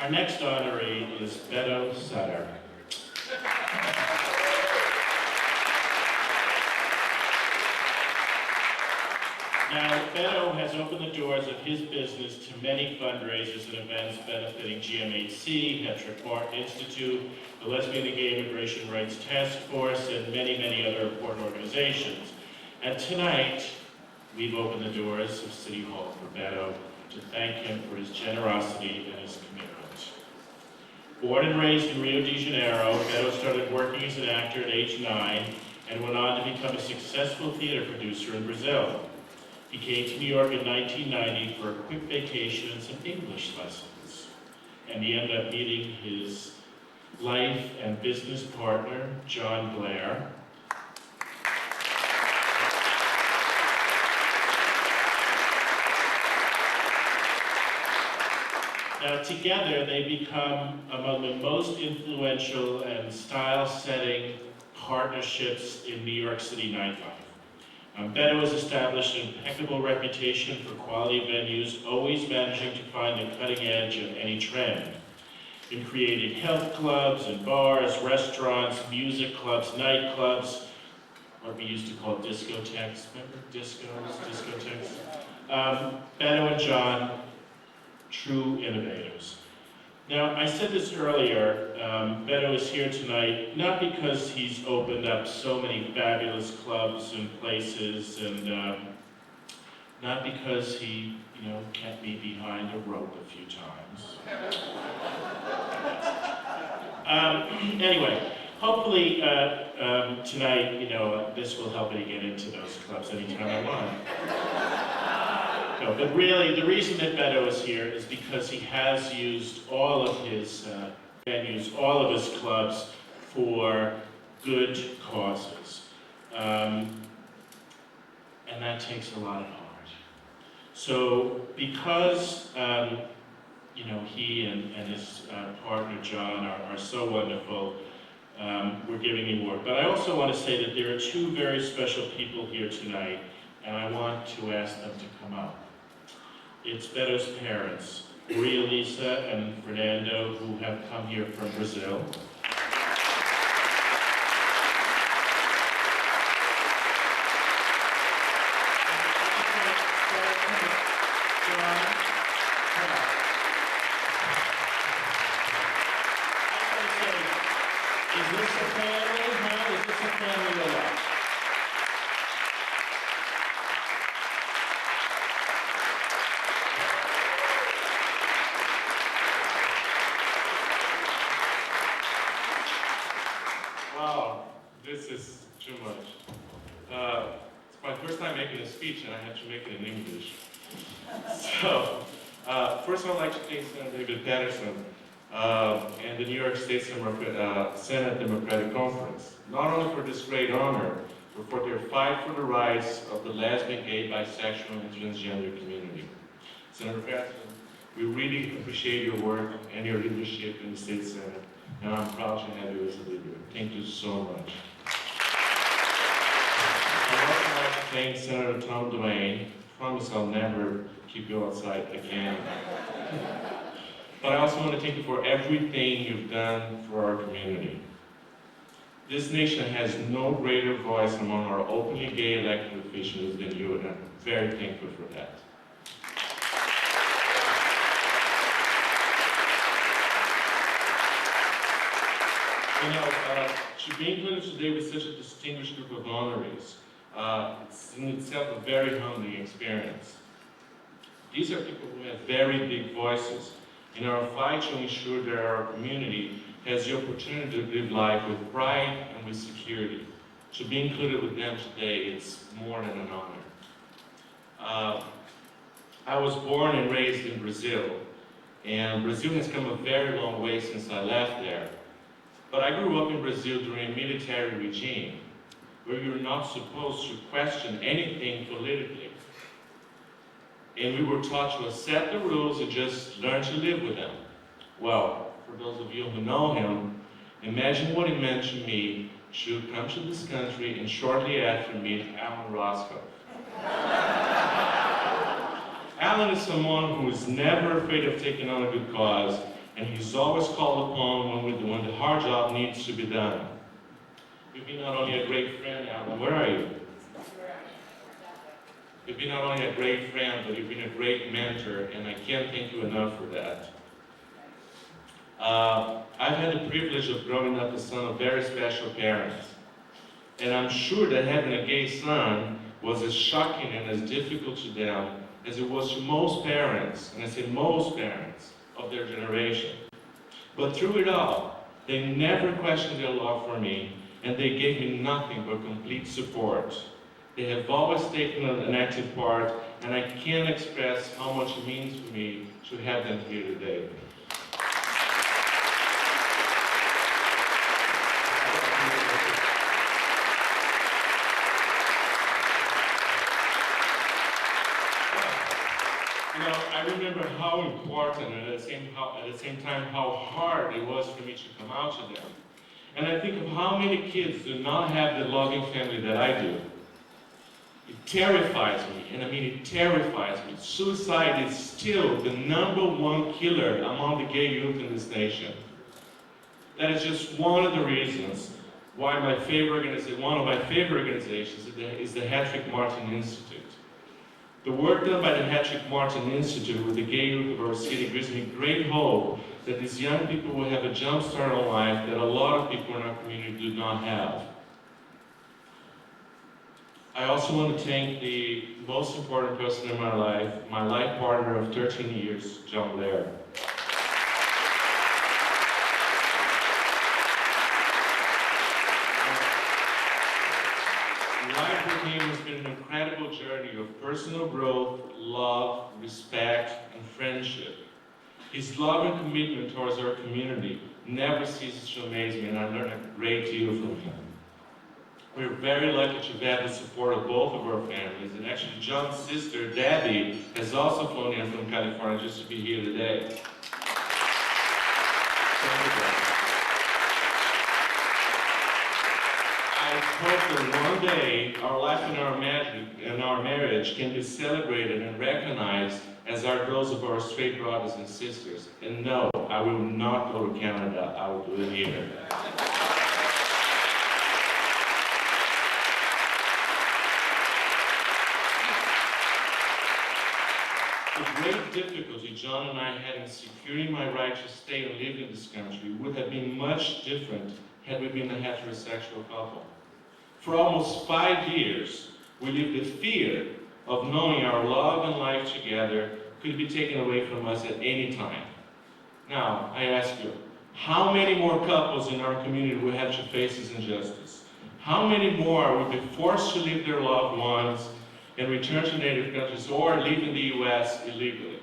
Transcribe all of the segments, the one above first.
Our next honoree is Beto, Sutter. Now, Beto has opened the doors of his business to many fundraisers and events benefiting GMHC, Hetrick Martin Institute, the Lesbian and Gay Immigration Rights Task Force, and many, many other important organizations. And tonight, we've opened the doors of City Hall for Beto to thank him for his generosity and his commitment. Born and raised in Rio de Janeiro, Beto started working as an actor at age 9 and went on to become a successful theater producer in Brazil. He came to New York in 1990 for a quick vacation and some English lessons. And he ended up meeting his life and business partner, John Blair. Now, together, they become among the most influential and style-setting partnerships in New York City nightlife. Beto has established an impeccable reputation for quality venues, always managing to find the cutting edge of any trend. In creating health clubs and bars, restaurants, music clubs, nightclubs, what we used to call discotheques. Remember discotheques? Beto and John, true innovators. Now, I said this earlier, Beto is here tonight not because he's opened up so many fabulous clubs and places, and not because he, kept me behind a rope a few times. Anyway, hopefully tonight, this will help me get into those clubs anytime I want. No, but really, the reason that Beto is here is because he has used all of his venues, all of his clubs for good causes. And that takes a lot of heart. So because, he and his partner, John, are so wonderful, we're giving the award. But I also want to say that there are two very special people here tonight, and I want to ask them to come up. It's Beto's parents, Maria Lisa and Fernando, who have come here from Brazil. Is this a family? Huh? Is this a family or what? Wow, this is too much. It's my first time making a speech and I had to make it in English. So, first I'd like to thank Senator David Patterson and the New York State Senate Democratic Conference, not only for this great honor, but for their fight for the rights of the lesbian, gay, bisexual, and transgender community. Senator Patterson, we really appreciate your work and your leadership in the State Senate, and I'm proud to have you as a leader. Thank you so much. I'd also like to thank Senator Tom Duane. I promise I'll never keep you outside again. But I also want to thank you for everything you've done for our community. This nation has no greater voice among our openly gay elected officials than you, and I'm very thankful for that. To be included today with such a distinguished group of honorees, it's in itself a very humbling experience. These are people who have very big voices in our fight to ensure that our community has the opportunity to live life with pride and with security. To be included with them today, it's more than an honor. I was born and raised in Brazil, and Brazil has come a very long way since I left there. But I grew up in Brazil during a military regime where we were not supposed to question anything politically. And we were taught to accept the rules and just learn to live with them. Well, for those of you who know him, imagine what it meant to me to come to this country and shortly after meet Alan Roscoe. Alan is someone who is never afraid of taking on a good cause and he's always called upon when the hard job needs to be done. You've been not only a great friend, Alan, where are you? You've been not only a great friend, but you've been a great mentor, and I can't thank you enough for that. I've had the privilege of growing up the son of very special parents, and I'm sure that having a gay son was as shocking and as difficult to them as it was to most parents, and I say most parents, of their generation. But through it all, they never questioned their love for me, and they gave me nothing but complete support. They have always taken an active part, and I can't express how much it means for me to have them here today. I remember how important and at the same time how hard it was for me to come out to them. And I think of how many kids do not have the loving family that I do. It terrifies me, and I mean it terrifies me. Suicide is still the #1 killer among the gay youth in this nation. That is just one of the reasons why one of my favorite organizations is the Hattrick Martin Institute. The work done by the Hattrick Martin Institute with the gay youth of our city gives me great hope that these young people will have a jump start on life that a lot of people in our community do not have. I also want to thank the most important person in my life partner of 13 years, John Blair. Life with him has been an incredible journey of personal growth, love, respect, and friendship. His love and commitment towards our community never ceases to amaze me, and I learned a great deal from him. We're very lucky to have had the support of both of our families, and actually John's sister, Debbie, has also flown in from California just to be here today. I hope that one day our life and our marriage can be celebrated and recognized as are those of our straight brothers and sisters. And no, I will not go to Canada. I will do it here. The great difficulty John and I had in securing my right to stay and live in this country would have been much different had we been a heterosexual couple. For almost 5 years, we lived the fear of knowing our love and life together could be taken away from us at any time. Now, I ask you, how many more couples in our community will have to face this injustice? How many more will be forced to leave their loved ones and return to native countries or live in the U.S. illegally?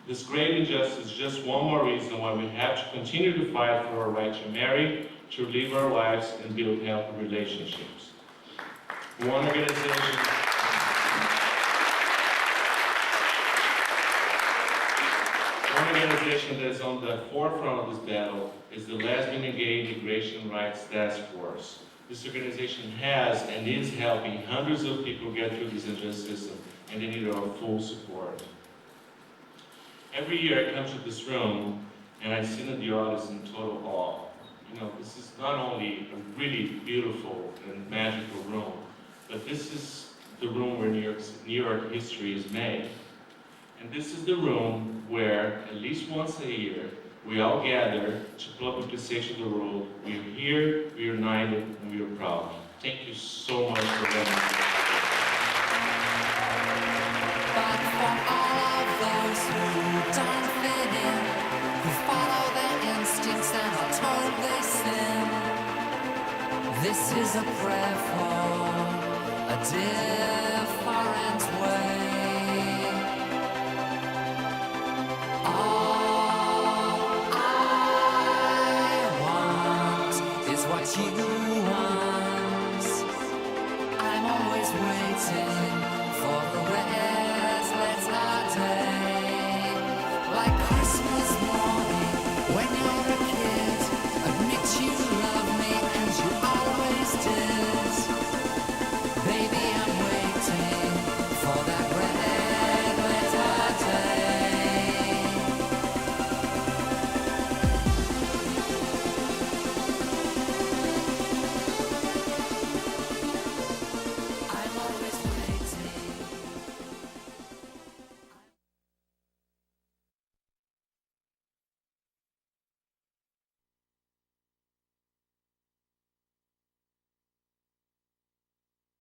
This great injustice is just one more reason why we have to continue to fight for our right to marry, to live our lives, and build healthy relationships. One organization that is on the forefront of this battle is the Lesbian and Gay Immigration Rights Task Force. This organization has and is helping hundreds of people get through this injustice system, and they need our full support. Every year I come to this room and I sit in the audience in total awe. You know, this is not only a really beautiful and magical room, but this is the room where New York history is made. And this is the room where, at least once a year, we all gather to publicly say to the world, we are here, we are united, and we are proud. Thank you so much for having me. But for all of those who don't fit in, who follow their instincts and are told they sin, this is a prayer for a different way.